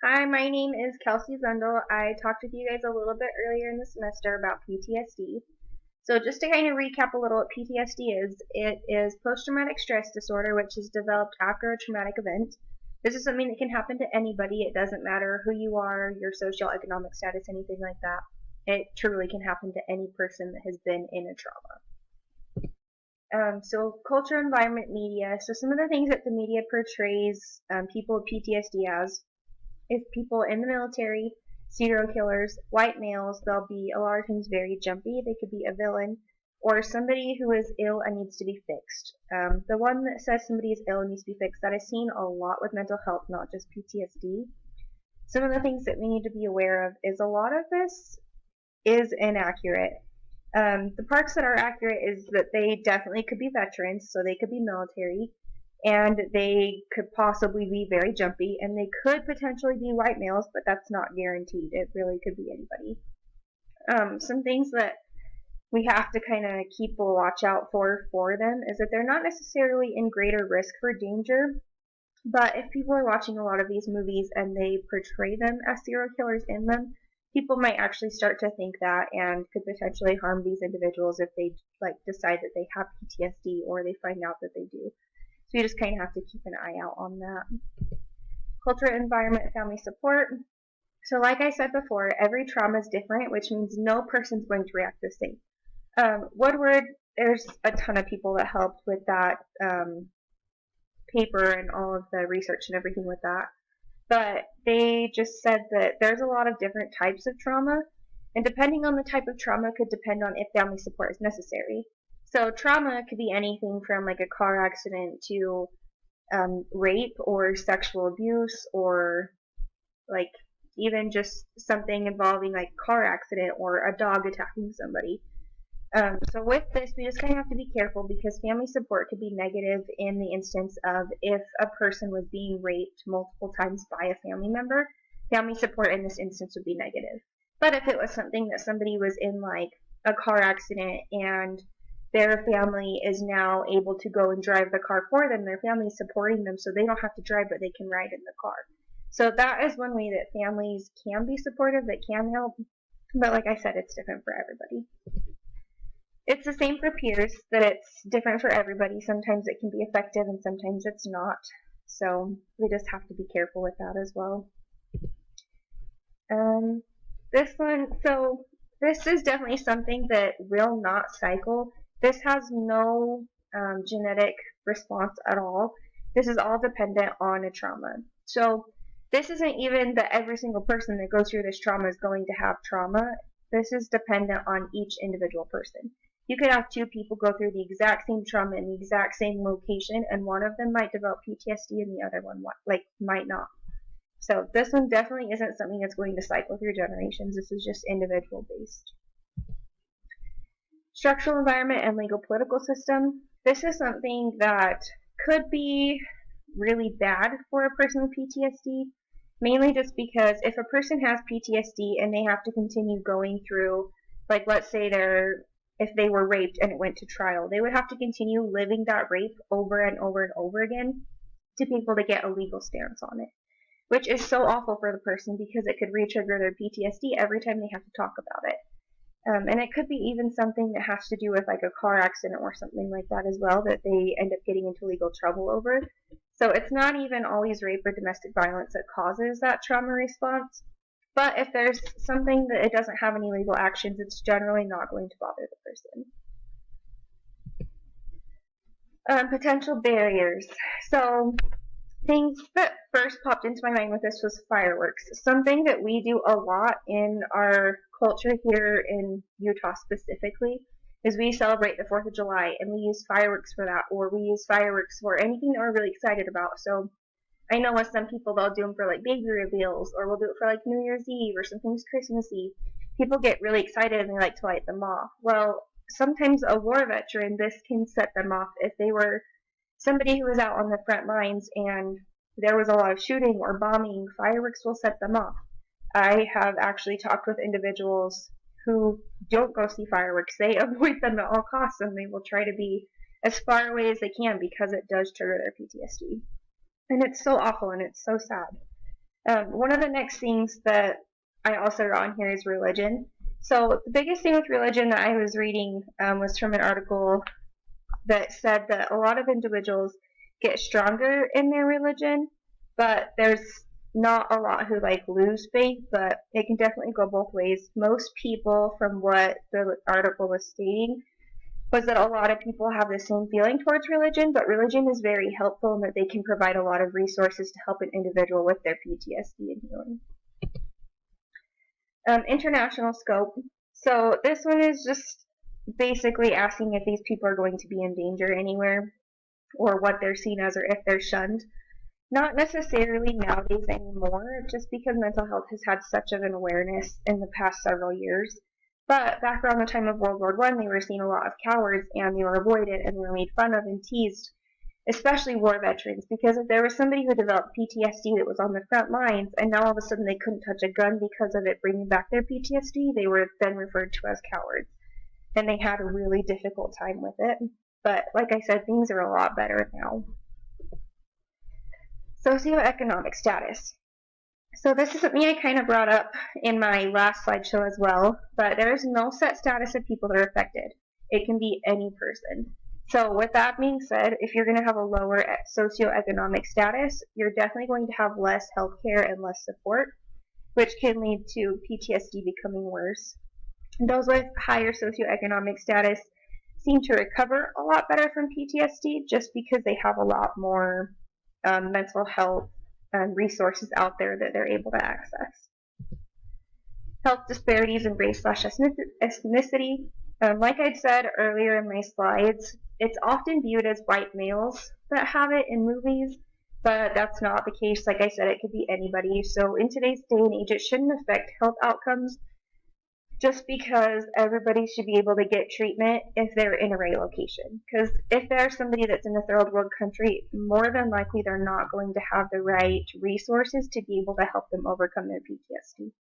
Hi, my name is Kelsey Zundel. I talked with you guys a little bit earlier in the semester about PTSD. So just to kind of recap a little what PTSD is, it is post-traumatic stress disorder, which is developed after a traumatic event. This is something that can happen to anybody. It doesn't matter who you are, your socioeconomic status, anything like that. It truly can happen to any person that has been in a trauma. So culture, environment, media. So some of the things that the media portrays people with PTSD as, if people in the military, serial killers, white males, they'll be a lot of times very jumpy. They could be a villain or somebody who is ill and needs to be fixed. The one that says somebody is ill and needs to be fixed, that I've seen a lot with mental health, not just PTSD. Some of the things that we need to be aware of is a lot of this is inaccurate. The parts that are accurate is that they definitely could be veterans, so they could be military, and they could possibly be very jumpy, and they could potentially be white males, but that's not guaranteed. It really could be anybody. Some things that we have to kind of keep a watch out for them is that they're not necessarily in greater risk for danger, but if people are watching a lot of these movies and they portray them as serial killers in them, people might actually start to think that and could potentially harm these individuals if they decide that they have PTSD or they find out that they do. So you just kind of have to keep an eye out on that. Culture, environment, family support. So like I said before, every trauma is different, which means no person's going to react the same. Woodward, there's a ton of people that helped with that paper and all of the research and everything with that. But they just said that there's a lot of different types of trauma, and depending on the type of trauma could depend on if family support is necessary. So trauma could be anything from like a car accident to rape or sexual abuse, or like even just something involving like car accident or a dog attacking somebody. So with this, we just kind of have to be careful because family support could be negative in the instance of if a person was being raped multiple times by a family member, family support in this instance would be negative. But if it was something that somebody was in like a car accident and their family is now able to go and drive the car for them, their family is supporting them so they don't have to drive but they can ride in the car. So that is one way that families can be supportive, that can help. But like I said, it's different for everybody. It's the same for peers, that it's different for everybody. Sometimes it can be effective and sometimes it's not. So we just have to be careful with that as well. This one, so this is definitely something that will not cycle. This has no genetic response at all. This is all dependent on a trauma. So this isn't even that every single person that goes through this trauma is going to have trauma. This is dependent on each individual person. You could have two people go through the exact same trauma in the exact same location, and one of them might develop PTSD and the other one might not. So this one definitely isn't something that's going to cycle through generations. This is just individual based. Structural environment and legal political system. This is something that could be really bad for a person with PTSD, mainly just because if a person has PTSD and they have to continue going through, like let's say if they were raped and it went to trial, they would have to continue living that rape over and over and over again to be able to get a legal stance on it, which is so awful for the person because it could re-trigger their PTSD every time they have to talk about it. And it could be even something that has to do with like a car accident or something like that as well, that they end up getting into legal trouble over. So it's not even always rape or domestic violence that causes that trauma response. But if there's something that it doesn't have any legal actions, it's generally not going to bother the person. Potential barriers. So things that first popped into my mind with this was fireworks. Something that we do a lot in our culture here in Utah specifically is we celebrate the 4th of July and we use fireworks for that, or we use fireworks for anything that we're really excited about. So I know with some people they'll do them for like baby reveals, or we'll do it for like New Year's Eve or something's Christmas Eve. People get really excited and they like to light them off. Well, sometimes a war veteran, this can set them off if they were somebody who was out on the front lines and there was a lot of shooting or bombing. Fireworks will set them off. I have actually talked with individuals who don't go see fireworks. They avoid them at all costs and they will try to be as far away as they can because it does trigger their PTSD. And it's so awful and it's so sad. One of the next things that I also wrote on here is religion. So the biggest thing with religion that I was reading was from an article that said that a lot of individuals get stronger in their religion, but there's not a lot who like lose faith, but it can definitely go both ways. Most people, from what the article was stating, was that a lot of people have the same feeling towards religion, but religion is very helpful in that they can provide a lot of resources to help an individual with their PTSD and healing. International scope. So this one is just basically asking if these people are going to be in danger anywhere, or what they're seen as, or if they're shunned. Not necessarily nowadays anymore, just because mental health has had such of an awareness in the past several years. But back around the time of World War I, they were seen a lot of cowards, and they were avoided, and they were made fun of and teased, especially war veterans, because if there was somebody who developed PTSD that was on the front lines, and now all of a sudden they couldn't touch a gun because of it bringing back their PTSD, they were then referred to as cowards. And they had a really difficult time with it. But like I said, things are a lot better now. Socioeconomic status. So this is something I kind of brought up in my last slideshow as well, but there is no set status of people that are affected. It can be any person. So with that being said, if you're going to have a lower socioeconomic status, you're definitely going to have less healthcare and less support, which can lead to PTSD becoming worse. Those with higher socioeconomic status seem to recover a lot better from PTSD just because they have a lot more mental health resources out there that they're able to access. Health disparities in race/ethnicity. Like I'd said earlier in my slides, it's often viewed as white males that have it in movies, but that's not the case. Like I said, it could be anybody. So in today's day and age, it shouldn't affect health outcomes, just because everybody should be able to get treatment if they're in a right location. Because if there's somebody that's in a third world country, more than likely they're not going to have the right resources to be able to help them overcome their PTSD.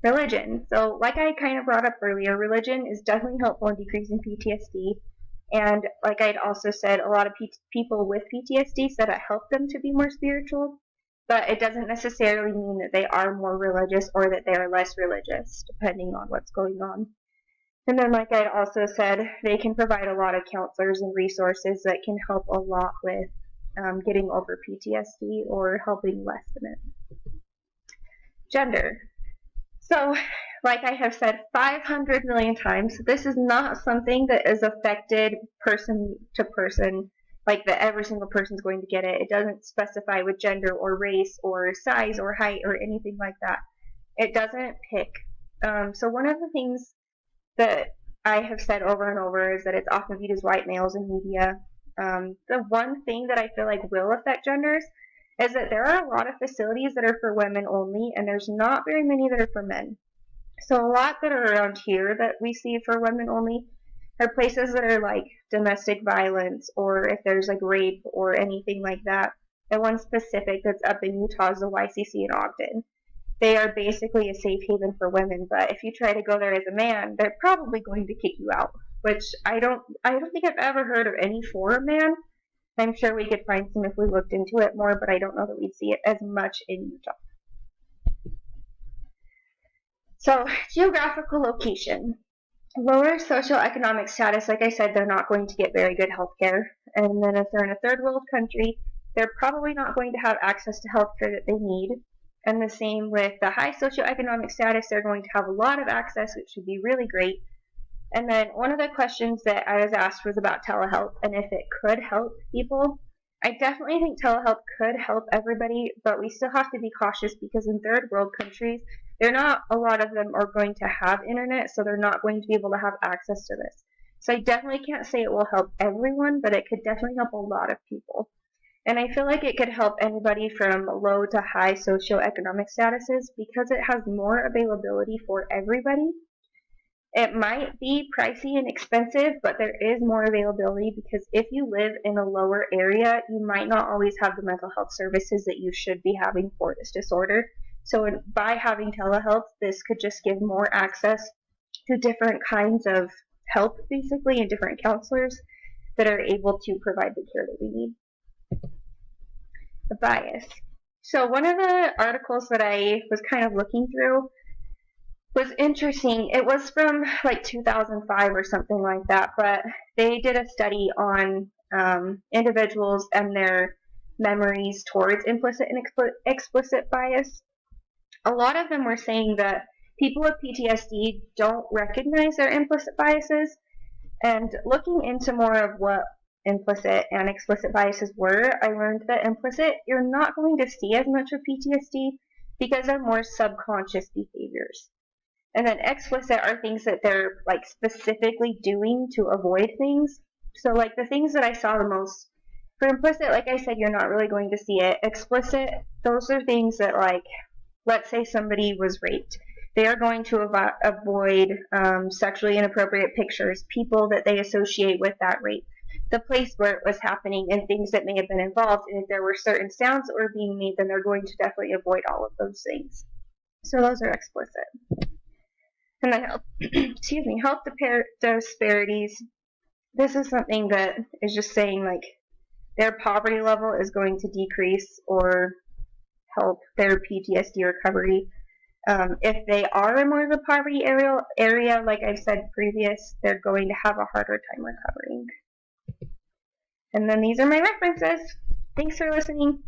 Religion. So like I kind of brought up earlier, religion is definitely helpful in decreasing PTSD. And like I'd also said, a lot of people with PTSD said it helped them to be more spiritual. But it doesn't necessarily mean that they are more religious or that they are less religious, depending on what's going on. And then, like I also said, they can provide a lot of counselors and resources that can help a lot with getting over PTSD or helping lessen it. Gender. So, like I have said 500 million times, this is not something that is affected person to person, like that every single person's going to get it. It doesn't specify with gender or race or size or height or anything like that. It doesn't pick. So one of the things that I have said over and over is that it's often viewed as white males in media. The one thing that I feel like will affect genders is that there are a lot of facilities that are for women only, and there's not very many that are for men. So a lot that are around here that we see for women only are places that are like domestic violence, or if there's like rape or anything like that. The one specific that's up in Utah is the YCC in Ogden. They are basically a safe haven for women, but if you try to go there as a man, they're probably going to kick you out. Which I don't think I've ever heard of any for a man. I'm sure we could find some if we looked into it more, but I don't know that we'd see it as much in Utah. So, geographical location. Lower socioeconomic status, like I said, they're not going to get very good health care. And then if they're in a third world country, they're probably not going to have access to health care that they need. And the same with the high socioeconomic status, they're going to have a lot of access, which would be really great. And then one of the questions that I was asked was about telehealth and if it could help people. I definitely think telehealth could help everybody, but we still have to be cautious because in third world countries, a lot of them are going to have internet, so they're not going to be able to have access to this. So I definitely can't say it will help everyone, but it could definitely help a lot of people. And I feel like it could help anybody from low to high socioeconomic statuses because it has more availability for everybody. It might be pricey and expensive, but there is more availability because if you live in a lower area, you might not always have the mental health services that you should be having for this disorder. So by having telehealth, this could just give more access to different kinds of help, basically, and different counselors that are able to provide the care that we need. The bias. So one of the articles that I was kind of looking through was interesting. It was from like 2005 or something like that, but they did a study on individuals and their memories towards implicit and explicit bias. A lot of them were saying that people with PTSD don't recognize their implicit biases, and looking into more of what implicit and explicit biases were, I learned that implicit, you're not going to see as much of PTSD because they're more subconscious behaviors. And then explicit are things that they're like specifically doing to avoid things. So like the things that I saw the most for implicit, like I said, you're not really going to see it. Explicit, those are things that like, let's say somebody was raped. They are going to avoid sexually inappropriate pictures, people that they associate with that rape, the place where it was happening, and things that may have been involved. And if there were certain sounds that were being made, then they're going to definitely avoid all of those things. So those are explicit. And then health, excuse me, health disparities. This is something that is just saying like their poverty level is going to decrease or help their PTSD recovery. If they are in more of a poverty area, like I've said previous, they're going to have a harder time recovering. And then these are my references. Thanks for listening.